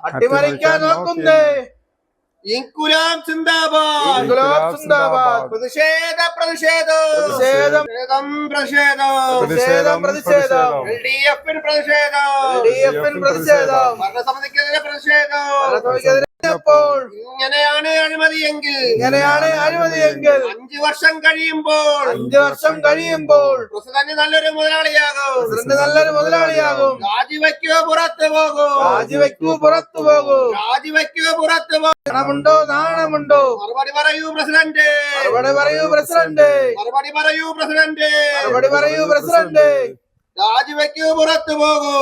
അട്ടിമറിക്കാൻ നോക്കുന്നേ. ഇൻകുലാബ് സിന്ദാബാദ്, ഇൻകുലാബ് സിന്ദാബാദ്. പ്രതിഷേധം LDF-ന് പ്രതിഷേധം, ഭരണസമിതിക്കെതിരെ പ്രതിഷേധം. ഇങ്ങനെയാണ് അഴിമതിയെങ്കിൽ 5 വർഷം കഴിയുമ്പോൾ പ്രസിഡന്റ് നല്ലൊരു മുതലാളിയാകും. രാജിവെക്കോ പുറത്തു പോകും. നാണമുണ്ടോ? മറുപടി പറയൂ പ്രസിഡന്റ്. രാജിവെക്കൂ പുറത്തു പോകും.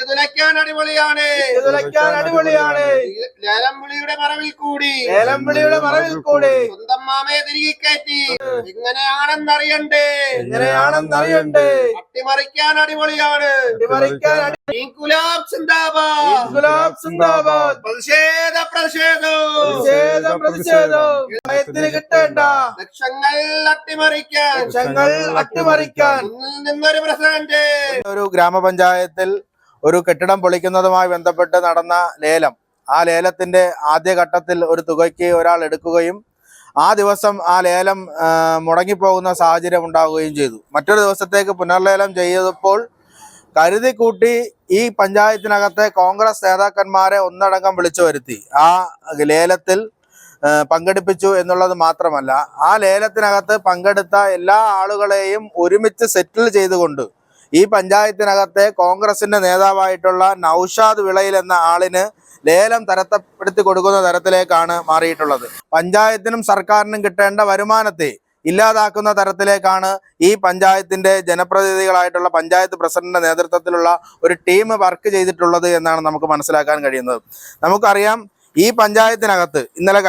തുലയ്ക്കാൻ അടിപൊളിയാണ്. ലേലം വിളിയുടെ മറവിൽ കൂടി സ്വന്തം മാമയെ തിരികെ കയറ്റി. എങ്ങനെയാണെന്നറിയണ്ടേ? അട്ടിമറിക്കാൻ അടിപൊളിയാണ്. ഇൻകുലാബ് സിന്ദാബാദ്. പ്രതിഷേധം. കിട്ടേണ്ട ലക്ഷങ്ങൾ അട്ടിമറിക്കാൻ നിന്നൊരു പ്രസിഡന്റ്. ഒരു ഗ്രാമപഞ്ചായത്തിൽ ഒരു കെട്ടിടം പൊളിക്കുന്നതുമായി ബന്ധപ്പെട്ട് നടന്ന ലേലം, ആ ലേലത്തിന്റെ ആദ്യഘട്ടത്തിൽ ഒരു തുകയ്ക്ക് ഒരാൾ എടുക്കുകയും ആ ദിവസം ആ ലേലം മുടങ്ങിപ്പോകുന്ന സാഹചര്യം ഉണ്ടാവുകയും ചെയ്തു. മറ്റൊരു ദിവസത്തേക്ക് പുനർലേലം ചെയ്തപ്പോൾ കരുതിക്കൂട്ടി ഈ പഞ്ചായത്തിനകത്തെ കോൺഗ്രസ് നേതാക്കന്മാരെ ഒന്നടങ്കം വിളിച്ചു വരുത്തി ആ ലേലത്തിൽ പങ്കെടുപ്പിച്ചു എന്നുള്ളത് മാത്രമല്ല, ആ ലേലത്തിനകത്ത് പങ്കെടുത്ത എല്ലാ ആളുകളെയും ഒരുമിച്ച് സെറ്റിൽ ചെയ്തുകൊണ്ട് ഈ പഞ്ചായത്തിനകത്തെ കോൺഗ്രസിന്റെ നേതാവായിട്ടുള്ള നൌഷാദ് വിളയിൽ എന്ന ആളിന് ലേലം തരപ്പെടുത്തി കൊടുക്കുന്ന തരത്തിലേക്കാണ് മാറിയിട്ടുള്ളത്. പഞ്ചായത്തിനും സർക്കാരിനും കിട്ടേണ്ട വരുമാനത്തെ ഇല്ലാതാക്കുന്ന തരത്തിലേക്കാണ് ഈ പഞ്ചായത്തിന്റെ ജനപ്രതിനിധികളായിട്ടുള്ള പഞ്ചായത്ത് പ്രസിഡന്റിന്റെ നേതൃത്വത്തിലുള്ള ഒരു ടീം വർക്ക് ചെയ്തിട്ടുള്ളത് എന്നാണ് നമുക്ക് മനസ്സിലാക്കാൻ കഴിയുന്നത്. നമുക്കറിയാം, ഈ പഞ്ചായത്തിനകത്ത് ഇന്നലെ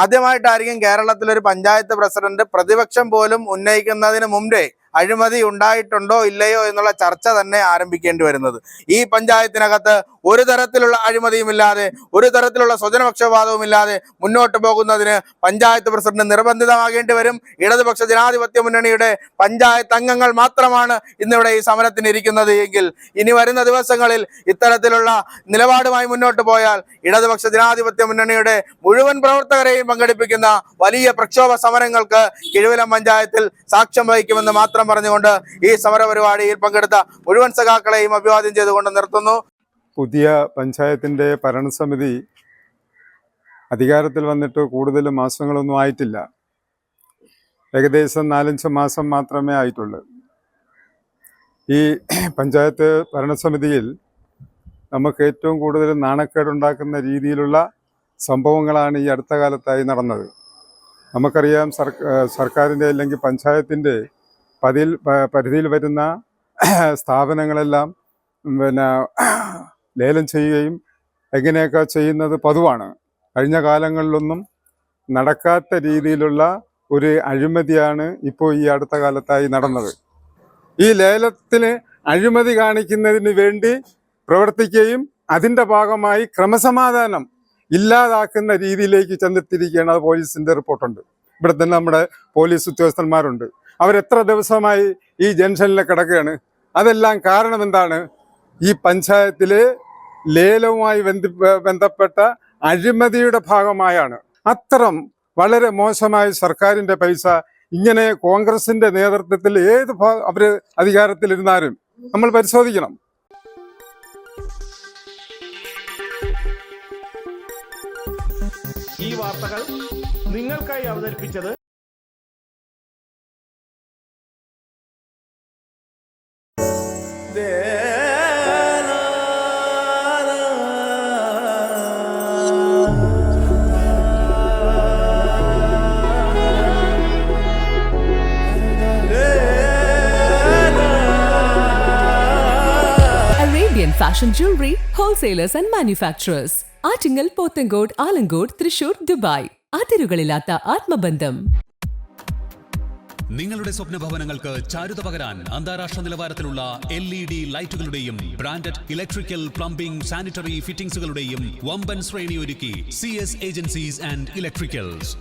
ആദ്യമായിട്ടായിരിക്കും കേരളത്തിലൊരു പഞ്ചായത്ത് പ്രസിഡന്റ് പ്രതിപക്ഷം പോലും ഉന്നയിക്കുന്നതിന് മുമ്പേ അഴിമതി ഉണ്ടായിട്ടുണ്ടോ ഇല്ലയോ എന്നുള്ള ചർച്ച തന്നെ ആരംഭിക്കേണ്ടി വരുന്നത്. ഈ പഞ്ചായത്തിനകത്ത് ഒരു തരത്തിലുള്ള അഴിമതിയുമില്ലാതെ, ഒരു തരത്തിലുള്ള സ്വജനപക്ഷപാതവും ഇല്ലാതെ മുന്നോട്ട് പോകുന്നതിന് പഞ്ചായത്ത് പ്രസിഡന്റ് നിർബന്ധിതമാകേണ്ടി വരും. ഇടതുപക്ഷ ജനാധിപത്യ മുന്നണിയുടെ പഞ്ചായത്ത് അംഗങ്ങൾ മാത്രമാണ് ഇന്നിവിടെ ഈ സമരത്തിന് ഇരിക്കുന്നത് എങ്കിൽ ഇനി വരുന്ന ദിവസങ്ങളിൽ ഇത്തരത്തിലുള്ള നിലപാടുമായി മുന്നോട്ട് പോയാൽ ഇടതുപക്ഷ ജനാധിപത്യ മുന്നണിയുടെ മുഴുവൻ പ്രവർത്തകരെയും പങ്കെടുപ്പിക്കുന്ന വലിയ പ്രക്ഷോഭ സമരങ്ങൾക്ക് കിഴുവിലം പഞ്ചായത്തിൽ സാക്ഷ്യം വഹിക്കുമെന്ന് മാത്രം പറഞ്ഞുകൊണ്ട് ഈ സമര പരിപാടിയിൽ പങ്കെടുത്ത മുഴുവൻ സഖാക്കളെയും അഭിവാദ്യം ചെയ്തുകൊണ്ട് നിർത്തുന്നു. പുതിയ പഞ്ചായത്തിൻ്റെ ഭരണസമിതി അധികാരത്തിൽ വന്നിട്ട് കൂടുതൽ മാസങ്ങളൊന്നും ആയിട്ടില്ല. ഏകദേശം 4-5 മാസം മാത്രമേ ആയിട്ടുള്ളൂ. ഈ പഞ്ചായത്ത് ഭരണസമിതിയിൽ നമുക്ക് ഏറ്റവും കൂടുതൽ നാണക്കേടുണ്ടാക്കുന്ന രീതിയിലുള്ള സംഭവങ്ങളാണ് ഈ അടുത്ത കാലത്തായി നടന്നത്. നമുക്കറിയാം, സർക്കാരിൻ്റെ അല്ലെങ്കിൽ പഞ്ചായത്തിൻ്റെ പരിധിയിൽ വരുന്ന സ്ഥാപനങ്ങളെല്ലാം ലേലം ചെയ്യുകയും എങ്ങനെയൊക്കെ ചെയ്യുന്നത് പതിവാണ്. കഴിഞ്ഞ കാലങ്ങളിലൊന്നും നടക്കാത്ത രീതിയിലുള്ള ഒരു അഴിമതിയാണ് ഇപ്പോൾ ഈ അടുത്ത കാലത്തായി നടന്നത്. ഈ ലേലത്തിന് അഴിമതി കാണിക്കുന്നതിന് വേണ്ടി പ്രവർത്തിക്കുകയും അതിൻ്റെ ഭാഗമായി ക്രമസമാധാനം ഇല്ലാതാക്കുന്ന രീതിയിലേക്ക് ചെന്നെത്തിയിരിക്കുകയാണ്. അത് പോലീസിൻ്റെ റിപ്പോർട്ടുണ്ട്. ഇവിടെ തന്നെ നമ്മുടെ പോലീസ് ഉദ്യോഗസ്ഥന്മാരുണ്ട്. അവരെത്ര ദിവസമായി ഈ ജംഗ്ഷനിൽ കിടക്കുകയാണ്. അതെല്ലാം കാരണം എന്താണ്? ഈ പഞ്ചായത്തിലെ ലേലവുമായി ബന്ധപ്പെട്ട അഴിമതിയുടെ ഭാഗമായാണ്. അത്തരം വളരെ മോശമായ സർക്കാരിൻ്റെ പൈസ ഇങ്ങനെ കോൺഗ്രസിൻ്റെ നേതൃത്വത്തിൽ അവർ അധികാരത്തിലിരുന്നാലും നമ്മൾ പരിശോധിക്കണം. ഈ വാർത്തകൾ നിങ്ങൾക്കായി അവതരിപ്പിച്ചത് Arabian Fashion Jewelry Wholesalers and Manufacturers. Attingal, Pothencode, Alamcode, Thrissur, Dubai. അതിരുകളില്ലാത്ത ആത്മബന്ധം. നിങ്ങളുടെ സ്വപ്ന ഭവനങ്ങൾക്ക് ചാരുത പകരാൻ അന്താരാഷ്ട്ര നിലവാരത്തിലുള്ള LED ലൈറ്റുകളുടെയും ബ്രാൻഡഡ് ഇലക്ട്രിക്കൽ, പ്ലംബിംഗ്, സാനിറ്ററി ഫിറ്റിംഗ്സുകളുടെയും വമ്പൻ ശ്രേണി ഒരുക്കി CS ഏജൻസീസ് ആൻഡ് ഇലക്ട്രിക്കൽസ്.